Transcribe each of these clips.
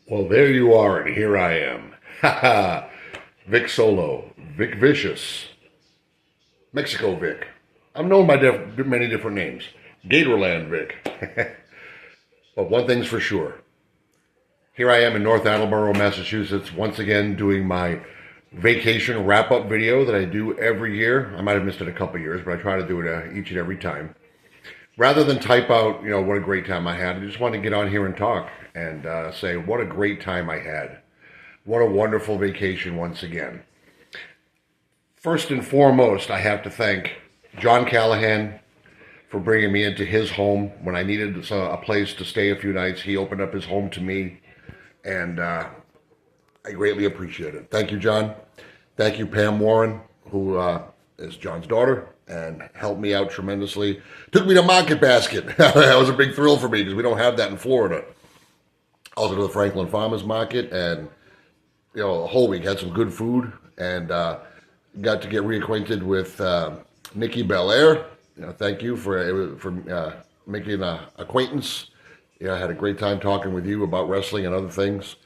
Well, there you are, and here I am. Ha ha! Vic Solo, Vic Vicious, Mexico Vic. I'm known by many different names. Gatorland Vic. But one thing's for sure. Here I am in North Attleboro, Massachusetts, once again doing my vacation wrap-up video that I do every year. I might have missed it a couple years, but I try to do it each and every time. Rather than type out, what a great time I had, I just want to get on here and talk and say what a great time I had. What a wonderful vacation once again. First and foremost, I have to thank John Callahan for bringing me into his home when I needed a place to stay a few nights. He opened up his home to me, and I greatly appreciate it. Thank you, John. Thank you, Pam Warren, who is John's daughter, and helped me out tremendously. Took me to Market Basket. That was a big thrill for me because we don't have that in Florida. Also to the Franklin Farmers Market, and a whole week had some good food, and got to get reacquainted with Nikki Belair. Thank you for making an acquaintance. I had a great time talking with you about wrestling and other things.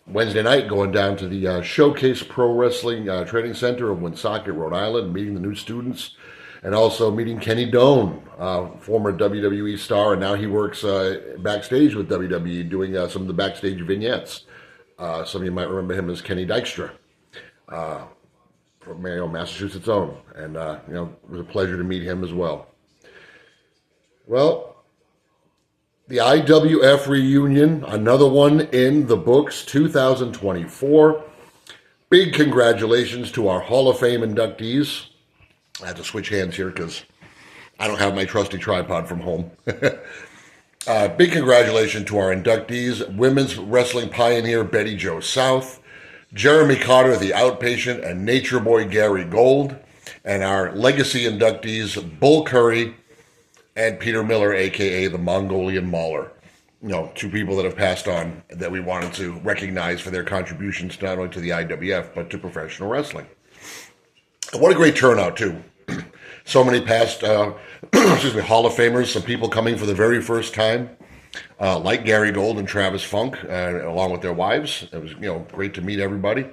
Wednesday night, going down to the Showcase Pro Wrestling Training Center of Woonsocket, Rhode Island, meeting the new students, and also meeting Kenny Doane, former WWE star, and now he works backstage with WWE, doing some of the backstage vignettes. Some of you might remember him as Kenny Dykstra, from Massachusetts' own, and it was a pleasure to meet him as well. Well, the IWF Reunion, another one in the books, 2024. Big congratulations to our Hall of Fame inductees. I have to switch hands here because I don't have my trusty tripod from home. Big congratulations to our inductees: women's wrestling pioneer Betty Jo South, Jeremy Carter, the outpatient, and Nature Boy Gary Gold, and our legacy inductees Bull Curry and Peter Miller, aka the Mongolian Mauler. Two people that have passed on that we wanted to recognize for their contributions not only to the IWF but to professional wrestling. What a great turnout too. So many past Hall of Famers, some people coming for the very first time, like Gary Gold and Travis Funk, along with their wives. It was great to meet everybody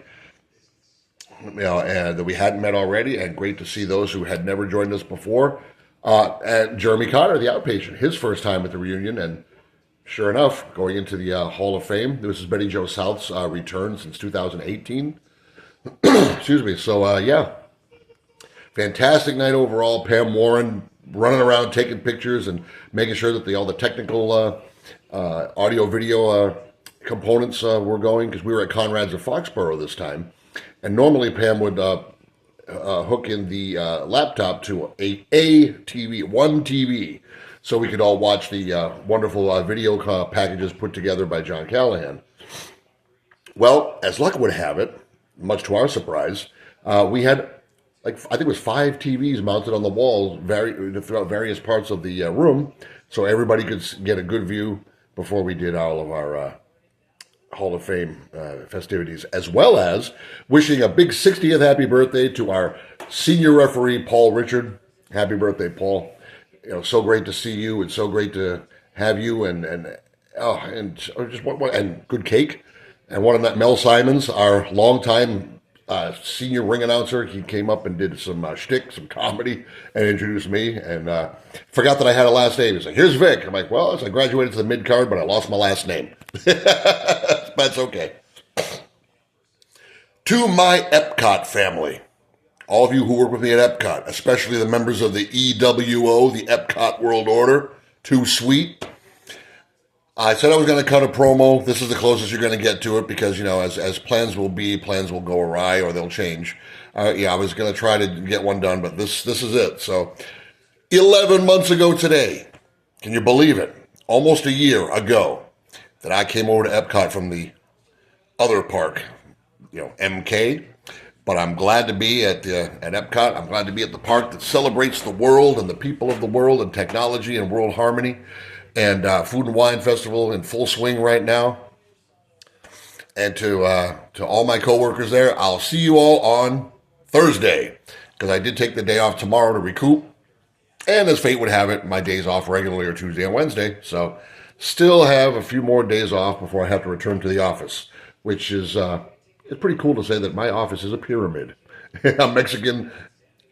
that we hadn't met already, and great to see those who had never joined us before. And Jeremy Carter, the outpatient, his first time at the reunion, and sure enough, going into the Hall of Fame. This is Betty Jo South's return since 2018. Excuse me. So, fantastic night overall. Pam Warren running around taking pictures and making sure that all the technical audio video components were going, because we were at Conrad's of Foxborough this time. And normally Pam would hook in the laptop to a TV, one TV, so we could all watch the wonderful video packages put together by John Callahan. Well, as luck would have it, much to our surprise, we had, I think it was 5 TVs mounted on the walls throughout various parts of the room, so everybody could get a good view before we did all of our Hall of Fame festivities, as well as wishing a big 60th happy birthday to our senior referee, Paul Richard. Happy birthday, Paul. So great to see you. It's so great to have you, and good cake. And one of that, Mel Simons, our longtime senior ring announcer, he came up and did some shtick, some comedy, and introduced me, and forgot that I had a last name. He's like, "Here's Vic." I'm like, "Well, I graduated to the mid-card, but I lost my last name." That's okay. To my Epcot family, all of you who work with me at Epcot, especially the members of the EWO, the Epcot World Order, too sweet. I said I was going to cut a promo. This is the closest you're going to get to it because, as plans will be, plans will go awry or they'll change. I was going to try to get one done, but this is it. So 11 months ago today, can you believe it? Almost a year ago that I came over to Epcot from the other park, MK. But I'm glad to be at Epcot. I'm glad to be at the park that celebrates the world and the people of the world and technology and world harmony. And Food and Wine Festival in full swing right now. And to all my coworkers there, I'll see you all on Thursday, because I did take the day off tomorrow to recoup. And as fate would have it, my days off regularly are Tuesday and Wednesday. So Still have a few more days off before I have to return to the office, which is it's pretty cool to say that my office is a pyramid. A Mexican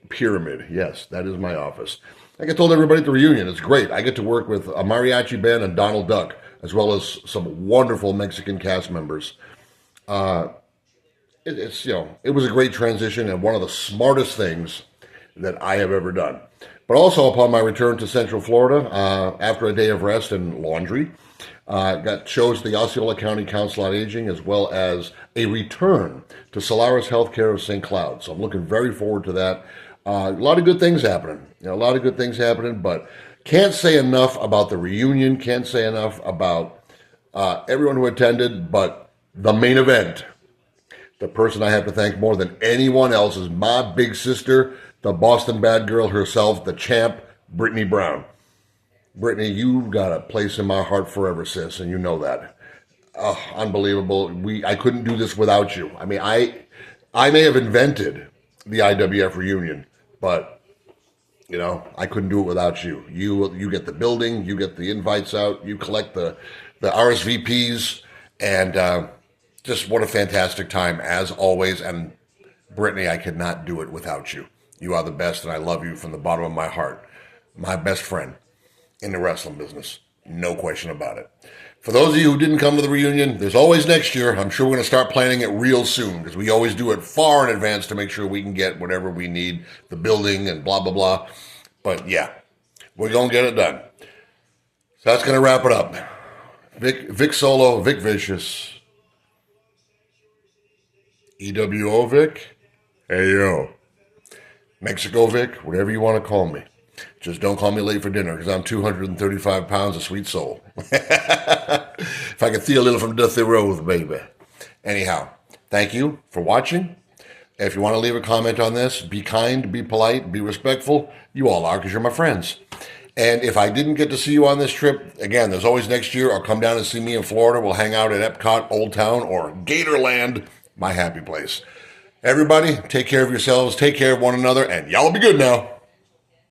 pyramid. Yes, that is my office. Like I told everybody at the reunion, it's great. I get to work with a mariachi band and Donald Duck, as well as some wonderful Mexican cast members. It's it was a great transition and one of the smartest things that I have ever done. But also upon my return to Central Florida, after a day of rest and laundry, chose the Osceola County Council on Aging, as well as a return to Solaris Healthcare of St. Cloud. So I'm looking very forward to that. A lot of good things happening. A lot of good things happening, but can't say enough about the reunion. Can't say enough about everyone who attended, but the main event. The person I have to thank more than anyone else is my big sister, the Boston bad girl herself, the champ, Brittany Brown. Brittany, you've got a place in my heart forever, sis, and you know that. Oh, unbelievable. I couldn't do this without you. I mean, I may have invented the IWF Reunion, but I couldn't do it without you. You get the building, you get the invites out, you collect the RSVPs, and just what a fantastic time, as always. And Brittany, I could not do it without you. You are the best, and I love you from the bottom of my heart. My best friend in the wrestling business. No question about it. For those of you who didn't come to the reunion, there's always next year. I'm sure we're going to start planning it real soon, because we always do it far in advance to make sure we can get whatever we need, the building and blah, blah, blah. But yeah, we're going to get it done. So that's going to wrap it up. Vic Solo, Vic Vicious. EWO Vic, hey yo, Mexico Vic, whatever you want to call me. Just don't call me late for dinner, because I'm 235 pounds of sweet soul. If I can see a little from Dusty Rose, baby. Anyhow, thank you for watching. If you want to leave a comment on this, be kind, be polite, be respectful. You all are, because you're my friends. And if I didn't get to see you on this trip, again, there's always next year. Or come down and see me in Florida. We'll hang out at Epcot, Old Town, or Gatorland, my happy place. Everybody, take care of yourselves, take care of one another, and y'all be good now.